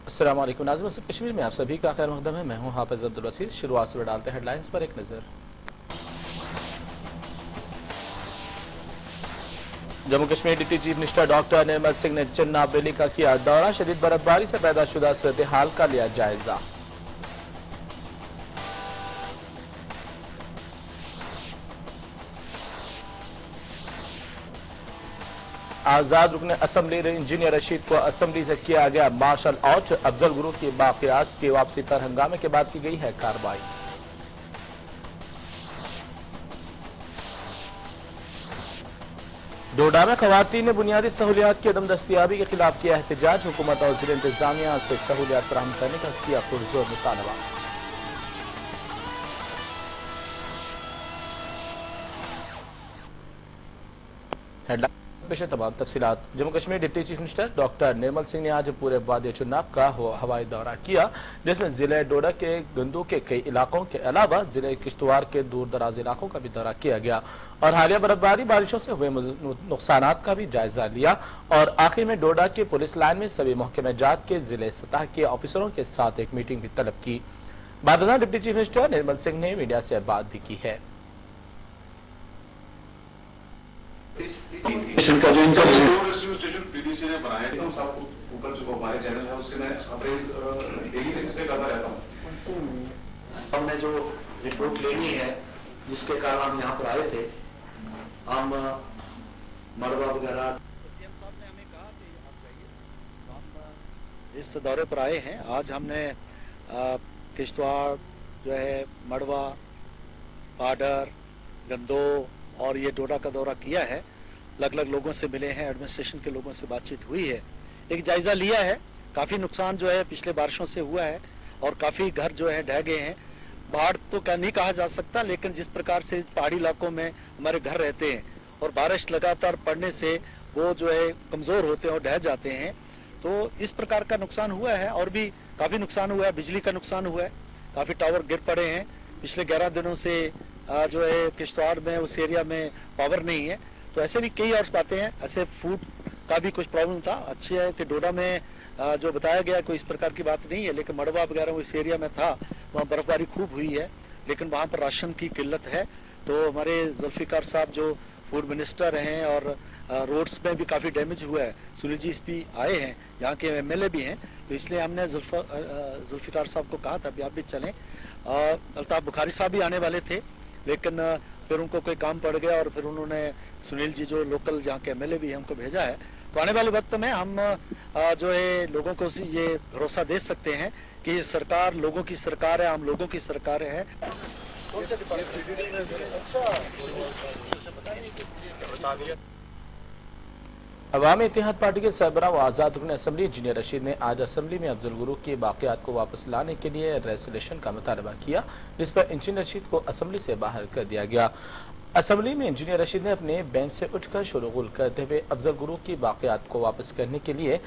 अस्सलाम वालेकुम नाज़रीन, सब कश्मीर में आप सभी का खैर मकदम है। मैं हूं हाफिज अब्दुल वसीर। शुरुआत से डालते हैं हेडलाइंस पर एक नज़र। Jammu Kashmir deputy chief minister doctor Nirmal Singh ने चन्ना बेली का किया दौरा। शदीद बर्फबारी से पैदा शुदा सूरत हाल का लिया जायजा। आजाद रुकन असम्बली इंजीनियर रशीद को असम्बली से किया गया मार्शल आउट। अफजल गुरू की बाकियात की वापसी पर हंगामे के बाद की गई है कार्रवाई। डोडा में खवातीन ने बुनियादी सहूलियात की अदम दस्तियाबी के खिलाफ किया एहतजाज। हुकूमत और जिला इंतजामिया से सहूलियात फराहम करने का किया पुरजोर मुतालबा। हेडलाइन पेश तमाम तफसीलात। Jammu Kashmir deputy chief minister doctor Nirmal Singh ने आज पूरे वादी चुनाव का हवाई दौरा किया, जिसमें जिले डोडा के गंदू के कई इलाकों के अलावा जिले किश्तवाड़ के दूर दराज इलाकों का भी दौरा किया गया और हालिया बर्फबारी बारिशों से हुए नुकसानात का भी जायजा लिया। और आखिर में डोडा के पुलिस लाइन में सभी महकमे जात के जिले सतह के ऑफिसरों के साथ एक मीटिंग भी तलब की। बाद डिप्टी चीफ मिनिस्टर निर्मल सिंह ने मीडिया से बात भी की है। का जो इनका रेस्क्यू स्टेशन पीडीसी ने बनाया है, हम सब ऊपर जो हमारे चैनल है उससे मैं अपरेज डेली बेसिस पे करता रहता हूँ। हमने जो रिपोर्ट लेनी है जिसके कारण हम यहाँ पर आए थे, हम मड़वा वगैरह सीएम साहब ने हमें कहा कि आप जाइए, तो हम इस दौरे पर आए हैं। आज हमने किश्तवाड़ जो है, मड़वा, पाडर, गंदो और ये डोडा का दौरा किया है। अलग अलग लोगों से मिले हैं, एडमिनिस्ट्रेशन के लोगों से बातचीत हुई है, एक जायजा लिया है। काफी नुकसान जो है पिछले बारिशों से हुआ है और काफी घर जो है ढह गए हैं। बाढ़ तो नहीं कहा जा सकता, लेकिन जिस प्रकार से पहाड़ी इलाकों में हमारे घर रहते हैं और बारिश लगातार पड़ने से वो जो है कमजोर होते हैं और ढह जाते हैं, तो इस प्रकार का नुकसान हुआ है। और भी काफी नुकसान हुआ है, बिजली का नुकसान हुआ है, काफी टावर गिर पड़े हैं। पिछले 11 दिनों से जो है किश्तवाड़ में उस एरिया में पावर नहीं है। तो ऐसे भी कई और बातें हैं। ऐसे फूड का भी कुछ प्रॉब्लम था। अच्छी है कि डोडा में जो बताया गया कोई इस प्रकार की बात नहीं है, लेकिन मड़वा वगैरह इस एरिया में था, वहाँ बर्फबारी खूब हुई है, लेकिन वहाँ पर राशन की किल्लत है। तो हमारे जुल्फिकार साहब जो फूड मिनिस्टर हैं और रोड्स में भी काफ़ी डैमेज हुआ है, सुनील जी भी आए हैं, यहाँ के एमएलए भी हैं, तो इसलिए हमने जुल्फिकार साहब को कहा था अभी आप भी चलें। अल्ताफ बुखारी साहब भी आने वाले थे, लेकिन फिर उनको कोई काम पड़ गया और फिर उन्होंने सुनील जी जो लोकल जहाँ के एमएलए भी हैं उनको भेजा है। तो आने वाले वक्त में हम जो है लोगों को ये भरोसा दे सकते हैं कि ये सरकार लोगों की सरकार है, आम लोगों की सरकार है। अवामी इत्तेहाद पार्टी के सरबराह व आजाद रुकन असम्बली इंजीनियर रशीद ने आज असम्बली में अफजल गुरू की बाकियात को वापस लाने के लिए रेजोल्यूशन का मुतालबा किया, जिस पर इंजीनियर रशीद को असम्बली से बाहर कर दिया गया। असम्बली में इंजीनियर रशीद ने अपने बेंच से उठकर शोरगुल करते हुए अफजल गुरू की बाकियात को वापस करने के लिए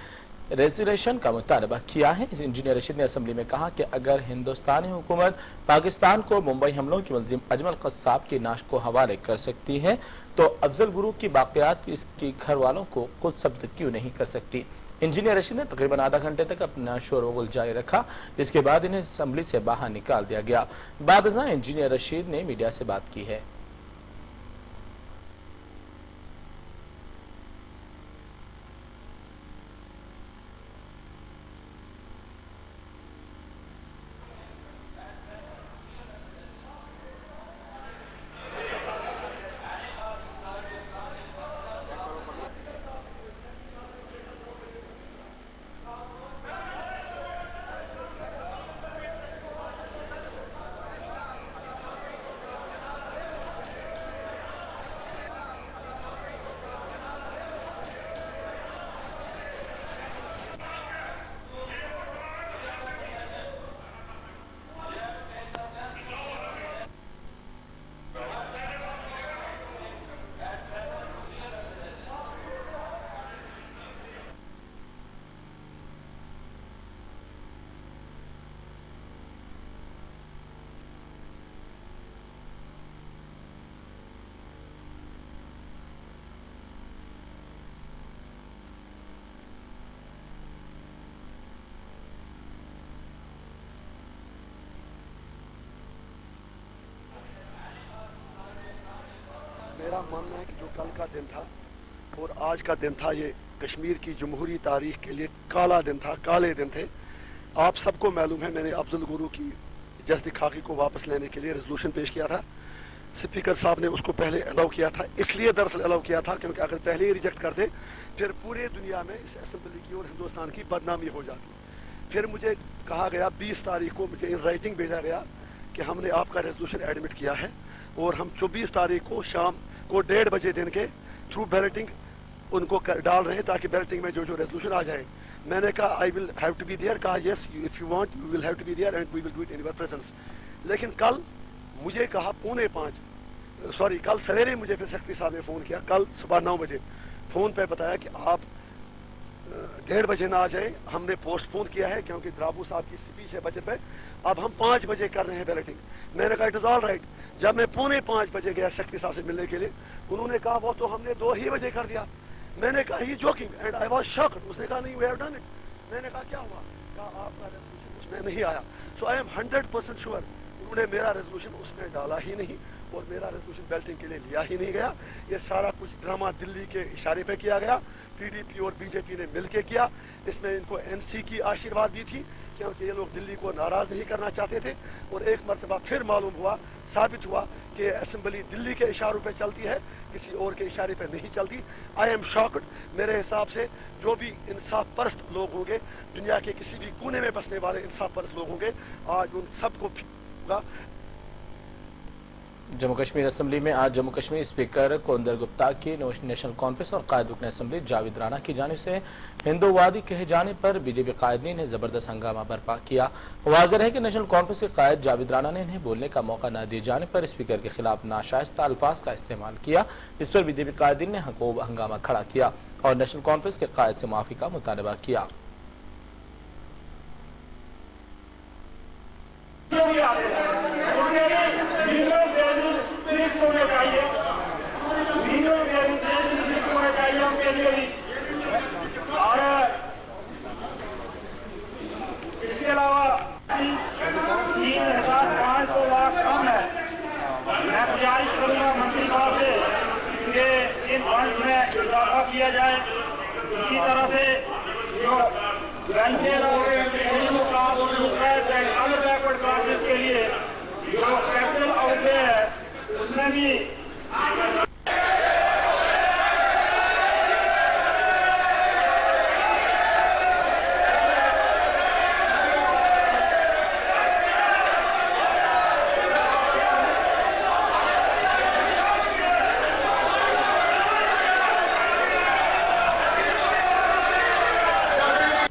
रेजोल्यूशन का मुतालबा किया है। इंजीनियर रशीद ने असम्बली में कहा कि अगर हिंदुस्तानी हुकूमत पाकिस्तान को मुंबई हमलों की मुलजिम अजमल कस्साब की नाश को हवाले कर सकती है, तो अफजल गुरू की बाकियात इसकी घर वालों को खुद जब्त क्यों नहीं कर सकती। इंजीनियर रशीद ने तकरीबन आधा घंटे तक अपना शोरगुल जारी रखा, जिसके बाद इन्हें असम्बली से बाहर निकाल दिया गया। बाद इंजीनियर रशीद ने मीडिया से बात की है। मेरा मानना है कि जो कल का दिन था और आज का दिन था, ये कश्मीर की जमहूरी तारीख के लिए काला दिन था, काले दिन थे। आप सबको मालूम है, मैंने अफजल गुरु की जस्द खाकी को वापस लेने के लिए रेजोल्यूशन पेश किया था। स्पीकर साहब ने उसको पहले अलाउ किया था, इसलिए दरअसल अलाउ किया था क्योंकि अगर पहले ही रिजेक्ट करते फिर पूरे दुनिया में इस असेंबली की और हिंदुस्तान की बदनामी हो जाती। फिर मुझे कहा गया 20 तारीख को मुझे इन राइटिंग भेजा गया कि हमने आपका रेजोल्यूशन एडमिट किया है और हम 24 तारीख को शाम को 1:30 बजे दिन के थ्रू बैलेटिंग उनको डाल रहे हैं ताकि बैलेटिंग में जो जो रेजोल्यूशन आ जाए। मैंने कहा I will have to be there, कहा yes if you want you will have to be there and we will do it in your presence. लेकिन कल मुझे कहा 4:45 कल सवेरे मुझे फिर सेक्रेटरी साहब ने फोन किया, कल सुबह 9 बजे फोन पे बताया कि आप 1:30 बजे ना आ जाए, हमने पोस्टपोन किया है क्योंकि द्राबू साहब की स्पीच है बजट पे, अब हम 5 बजे कर रहे हैं बैलेटिंग। मैंने कहा इट इज ऑल राइट। जब मैं 4:45 बजे गया सेक्रेटरी साहब से मिलने के लिए, उन्होंने कहा वो तो हमने 2 ही बजे कर दिया। मैंने कहा he joking and I was shocked. उसने कहा नहीं वी हैव डन इट। मैंने कहा क्या हुआ? कहा आपका रेजोल्यूशन उसमें नहीं आया। सो आई एम 100% श्योर उन्होंने मेरा रेजोल्यूशन उसमें डाला ही नहीं और मेरा रेजोल्यूशन बैलेटिंग के लिए लिया ही नहीं गया। ये सारा कुछ ड्रामा दिल्ली के इशारे पे किया गया, पीडीपी और बीजेपी ने मिलकर किया। इसमें इनको एनसी की आशीर्वाद दी थी क्योंकि ये लोग दिल्ली को नाराज नहीं करना चाहते थे। और एक मरतबा फिर मालूम हुआ, साबित हुआ कि असेंबली दिल्ली के इशारों पे चलती है, किसी और के इशारे पे नहीं चलती। I am shocked. मेरे हिसाब से जो भी इंसाफ परस्त लोग होंगे, दुनिया के किसी भी कोने में बसने वाले इंसाफ परस्त लोग होंगे, आज उन सबको होगा। जम्मू कश्मीर असेंबली में आज जम्मू कश्मीर स्पीकर कोंदर गुप्ता की नेशनल कॉन्फ्रेंस और कायद रुकन असेंबली जावेद राणा की जानिब से हिंदुवादी कहे जाने पर बीजेपी कायदीन ने जबरदस्त हंगामा बर्पा किया। वाज़ेह है कि नेशनल कॉन्फ्रेंस के कायद जावेद राणा ने इन्हें बोलने का मौका न दिए जाने पर स्पीकर के खिलाफ नाशाइस्ता अल्फाज का इस्तेमाल किया। इस पर बीजेपी कायदीन ने हंगामा खड़ा किया और नेशनल कॉन्फ्रेंस के कायद से माफी का मुतालबा किया। इसके अलावा 3,500 लाख कम है। मैं गुजारिश करूंगा मंत्री साहब से कि इन फंड में इजाफा किया जाए। इसी तरह से जो वेलफेयर और अदर बैकवर्ड क्लासेस के लिए जो कैपिटल आउटले है उसमें भी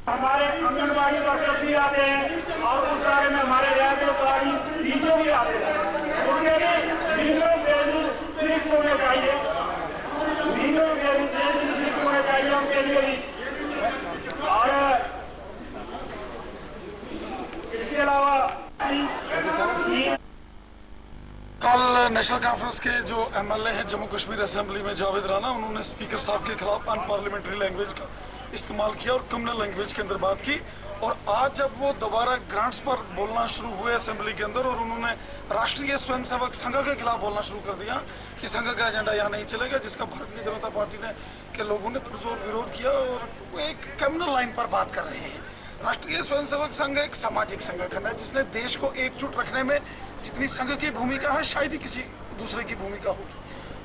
हमारे आंगनबाड़ी वर्कर्स भी आते हैं और उस बारे में हमारे टीचर भी आते हैं। उनके लिए मिनिमम वेजेस फिक्स होने चाहिए, मिनिमम वेजेस फिक्स होने चाहिए उनके लिए भी। और इसके अलावा कल नेशनल कॉन्फ्रेंस के जो एमएलए हैं जम्मू कश्मीर असेंबली में जावेद राणा, उन्होंने स्पीकर साहब के खिलाफ अनपार्लियामेंट्री लैंग्वेज का इस्तेमाल किया और क्रिमिनल लैंग्वेज के अंदर बात की। और आज जब वो दोबारा ग्रांट्स पर बोलना शुरू हुए असेंबली के अंदर और उन्होंने राष्ट्रीय स्वयंसेवक संघ के खिलाफ बोलना शुरू कर दिया कि संघ का एजेंडा यहाँ नहीं चलेगा, जिसका भारतीय जनता पार्टी ने के लोगों ने पुरजोर विरोध किया और वो एक क्रिमिनल लाइन पर बात कर रहे हैं। राष्ट्रीय स्वयंसेवक संघ एक सामाजिक संगठन है जिसने देश को एकजुट रखने में जितनी संघ की भूमिका है शायद ही किसी दूसरे की भूमिका होगी।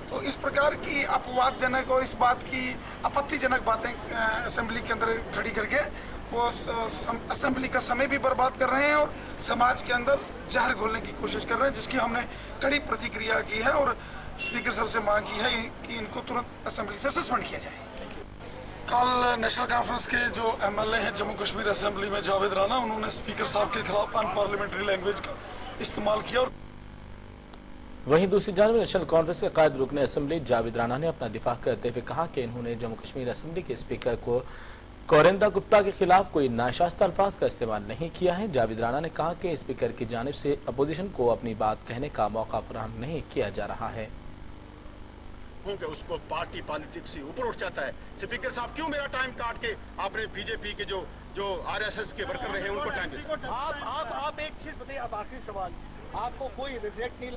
तो इस प्रकार की अपवादजनक और इस बात की आपत्तिजनक बातें असेंबली के अंदर खड़ी करके वो असेंबली का समय भी बर्बाद कर रहे हैं और समाज के अंदर जहर घोलने की कोशिश कर रहे हैं, जिसकी हमने कड़ी प्रतिक्रिया की है और स्पीकर सर से मांग की है कि इनको तुरंत असेंबली से सस्पेंड किया जाए। कल नेशनल कॉन्फ्रेंस के जो एमएलए हैं जम्मू कश्मीर असेंबली में जावेद राणा, उन्होंने स्पीकर साहब के खिलाफ अनपार्लियामेंट्री लैंग्वेज का इस्तेमाल किया। और वहीं दूसरी जानब नेशनल कांफ्रेंस के कायद रुकन असेंबली जावेद राणा ने अपना दिफा करते हुए कहा कि इन्होंने जम्मू कश्मीर असेंबली के स्पीकर को कोरिंदा गुप्ता के खिलाफ कोई नाशास्ता अल्फाज का इस्तेमाल नहीं किया है। जावेद राणा ने कहा कि स्पीकर की जानिब से अपोजिशन को अपनी बात कहने का मौका फराहम नहीं किया जा रहा है। उसको पार्टी पॉलिटिक्स से ऊपर उठ जाता है। स्पीकर साहब क्यों मेरा टाइम काट के आपने बीजेपी के जो आरएसएस के वर्कर रहे हैं उनको टाइम दिया? आप एक चीज बताइए, आप आखिरी सवाल, आपको कोई रिग्रेट नहीं?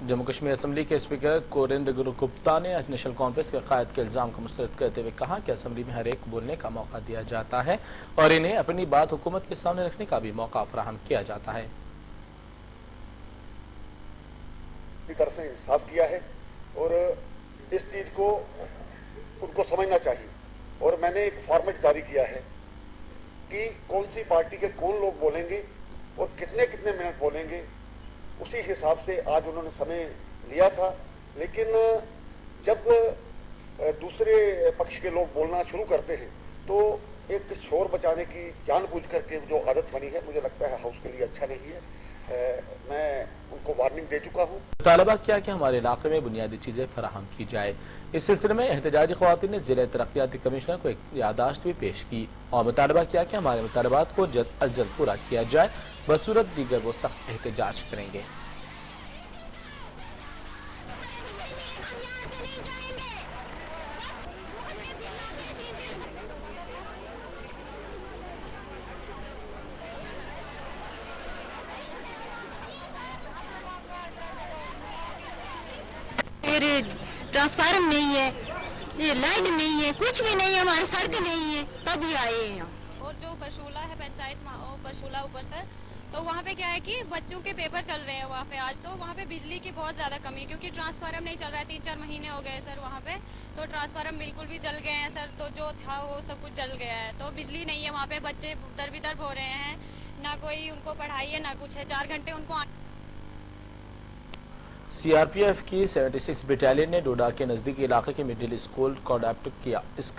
जम्मू कश्मीर असम्बली के स्पीकर कोरिंद गुप्ता ने आज नेशनल कॉन्फ्रेंस के कायद के इल्जाम को मुस्तरद करते हुए कहा कि असम्बली में हर एक बोलने का मौका दिया जाता है और इन्हें अपनी बात हुकूमत के सामने रखने का भी मौका फराहम किया जाता है। की तरफ से इंसाफ किया है और इस चीज को उनको समझना चाहिए और मैंने एक फॉर्मेट जारी किया है कि कौन सी पार्टी के कौन लोग बोलेंगे और कितने कितने मिनट बोलेंगे। उसी हिसाब से आज उन्होंने समय लिया था, लेकिन जब दूसरे पक्ष के लोग बोलना शुरू करते हैं तो एक शोर बचाने की जानबूझ करके जो आदत बनी है, मुझे लगता है हाउस के लिए अच्छा नहीं है। मैं उनको वार्निंग दे चुका हूँ। मुतालबा किया कि हमारे इलाके में बुनियादी चीजें फराहम की जाए। इस सिलसिले में एहतजाजी ख्वातीन ने जिला तरक्याती कमिश्नर को एक यादाश्त भी पेश की और मुतालबा किया कि हमारे मुतालबात को जल्द अज जल्द पूरा किया जाए, बसूरत दीगर वो सख्त एहतजाज करेंगे। ट्रांसफार्मर नहीं है, ये लाइट नहीं है, कुछ भी नहीं है, हमारी सड़क नहीं है, तभी आए हैं। और जो परशूला है पंचायत परशूला ऊपर सर, तो वहाँ पे क्या है कि बच्चों के पेपर चल रहे हैं वहाँ पे आज, तो वहाँ पे बिजली की बहुत ज़्यादा कमी है क्योंकि ट्रांसफार्मर नहीं चल रहा है। 3-4 महीने हो गए सर वहाँ पे, तो ट्रांसफार्मर बिल्कुल भी जल गए हैं सर, तो जो था वो सब कुछ जल गया है, तो बिजली नहीं है वहाँ पे। बच्चे दर-बिदर हो रहे हैं, ना कोई उनको पढ़ाई है ना कुछ है, 4 घंटे उनको। सीआरपीएफ की 76 बटालियन ने डोडा के नजदीकी इलाके के मिडिल स्कूल को अडॉप्ट किया। इस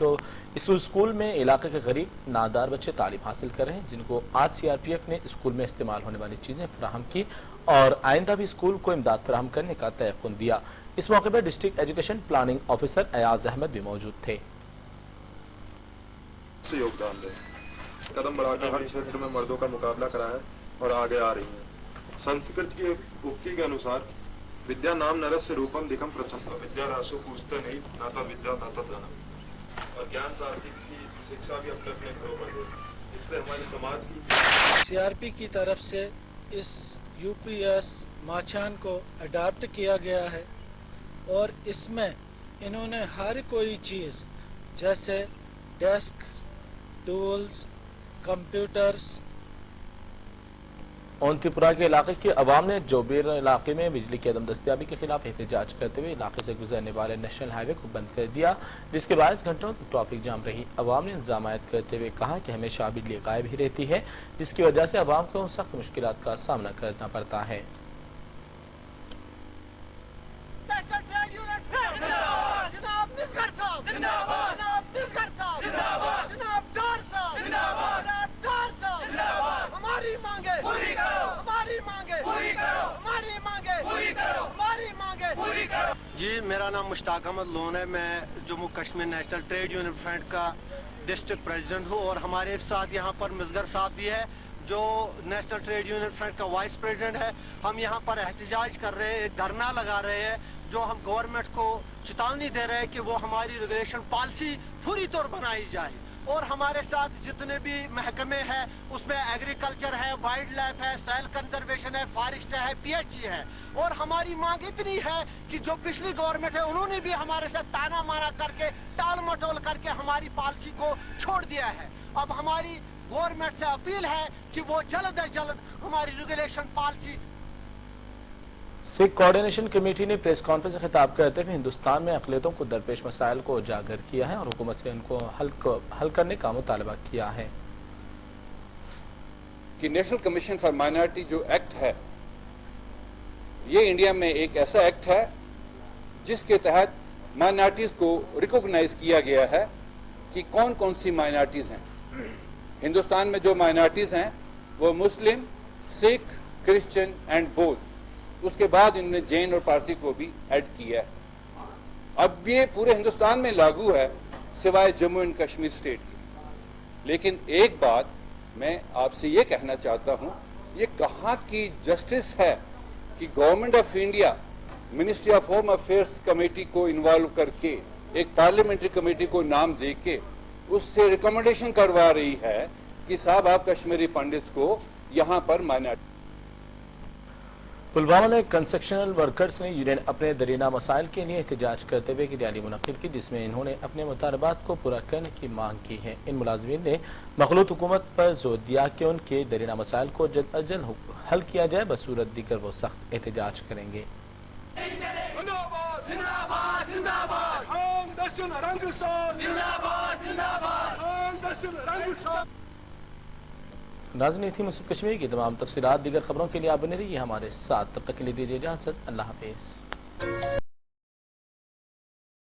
स्कूल में इलाके के गरीब नादार बच्चे तालीम हासिल कर रहे हैं, जिनको आज सीआरपीएफ ने स्कूल में इस्तेमाल होने वाली चीजें फराहम की और आइंदा भी स्कूल को इमदाद फराहम करने का तयक़ुन दिया। इस मौके पर district education planning officer Ayaz Ahmad भी मौजूद थे। योगदान दें, कदम बढ़ाकर हर क्षेत्र में मर्दों का मुकाबला करा है और आगे आ रही है। संस्कृत की उक्ति के अनुसार विद्या नाम नरस्य रूपम दिखम प्रशस्त, विद्या राशु पूछते नहीं, दाता विद्या दाता धनम। और ज्ञान प्राप्ति की शिक्षा भी अपने अपने घरों पर दे, इससे हमारे समाज की। सीआरपी की तरफ से इस यूपीएस माछान को अडॉप्ट किया गया है और इसमें इन्होंने हर कोई चीज़ जैसे डेस्क, टूल्स, कंप्यूटर्स। ओंतीपुरा के इलाके के अवाम ने जोबीर इलाके में बिजली की अदम दस्तियाबी के खिलाफ एहतजाज करते हुए इलाके से गुजरने वाले नेशनल हाईवे को बंद कर दिया, जिसके 22 घंटों तक ट्रैफिक जाम रही। अवाम ने इंतजाम करते हुए कहा कि हमेशा बिजली गायब ही रहती है, जिसकी वजह से अवाम को सख्त मुश्किलात का सामना करना पड़ता है। जी, मेरा नाम मुश्ताक अहमद लोन है। मैं Jammu Kashmir national trade union front का डिस्ट्रिक्ट प्रेसिडेंट हूँ और हमारे साथ यहाँ पर मिसगर साहब भी है जो नेशनल ट्रेड यूनियन फ्रंट का वाइस प्रेसिडेंट है। हम यहाँ पर एहतजाज कर रहे हैं, धरना लगा रहे हैं, जो हम गवर्नमेंट को चेतावनी दे रहे हैं कि वो हमारी रेगुलेशन पॉलिसी पूरी तौर बनाई जाए और हमारे साथ जितने भी महकमे हैं उसमें एग्रीकल्चर है, वाइल्ड लाइफ है, सॉइल कंजर्वेशन है, फॉरेस्ट है, पीएचई है। और हमारी मांग इतनी है कि जो पिछली गवर्नमेंट है उन्होंने भी हमारे साथ ताना माना करके टाल मटोल करके हमारी पॉलिसी को छोड़ दिया है। अब हमारी गवर्नमेंट से अपील है कि वो जल्द से जल्द हमारी regulation policy. Sikh coordination committee ने प्रेस कॉन्फ्रेंस में खिताब करते हुए हिंदुस्तान में अक़लियतों को दरपेश मसाइल को उजागर किया है और हुकूमत से इनको हल करने का मुतालबा किया है कि नेशनल कमीशन फॉर माइनॉरिटी जो एक्ट है, ये इंडिया में एक ऐसा एक्ट है जिसके तहत माइनॉरिटीज़ को रिकॉग्नाइज किया गया है कि कौन कौन सी माइनॉरिटीज़ हैं। हिंदुस्तान में जो माइनॉरिटीज़ हैं वो मुस्लिम, सिख, क्रिश्चियन एंड बौद्ध, उसके बाद इन्होंने जैन और पारसी को भी ऐड किया है। अब ये पूरे हिंदुस्तान में लागू है सिवाय जम्मू एंड कश्मीर स्टेट की। लेकिन एक बात मैं आपसे ये कहना चाहता हूँ, ये कहाँ की जस्टिस है कि government of India ministry of home affairs committee को इन्वॉल्व करके एक पार्लियामेंट्री कमेटी को नाम दे के उससे रिकमेंडेशन करवा रही है कि साहब आप कश्मीरी पंडित्स को यहाँ पर माइनॉरिटी। पुलवामा में कंस्ट्रक्शनल वर्कर्स ने यूनियन अपने दरीना मसाइल के लिए एहतजाज करते हुए एक रैली मुनक्किद की, जिसमें इन्होंने अपने मुतालबात को पूरा करने की मांग की है। इन मुलाजमीन ने मखलूत हुकूमत पर जोर दिया कि उनके दरीना मसाइल को जल्द अज जल्द हल किया जाए, बसूरत दीगर वो सख्त एहतजाज करेंगे। नाज़रीन, थी मुस्लिम कश्मीर की तमाम तफसीलात। दीगर खबरों के लिए आप बने रहिए हमारे साथ। तब तक के लिए दीजिए इजाज़त। अल्लाह हाफिज़।